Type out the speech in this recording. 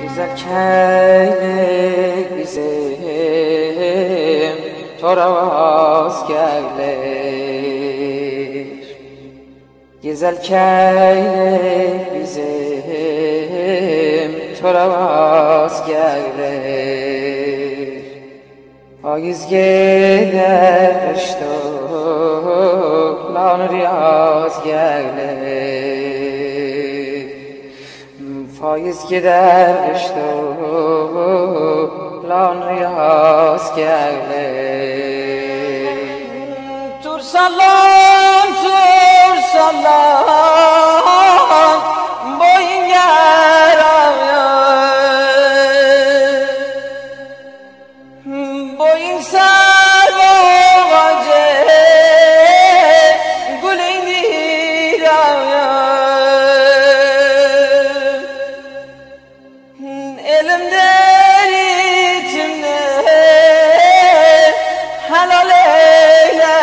Güzel keylik bizim toravaz gelir. Güzel keylik bizim toravaz gelir. Faiz gider lan riyaz gelir. Faiz gider lan riyaz gelir. Tursallan boyun yarar, boyun sar boğacı gülün dirar. Elimden itimde helal eyle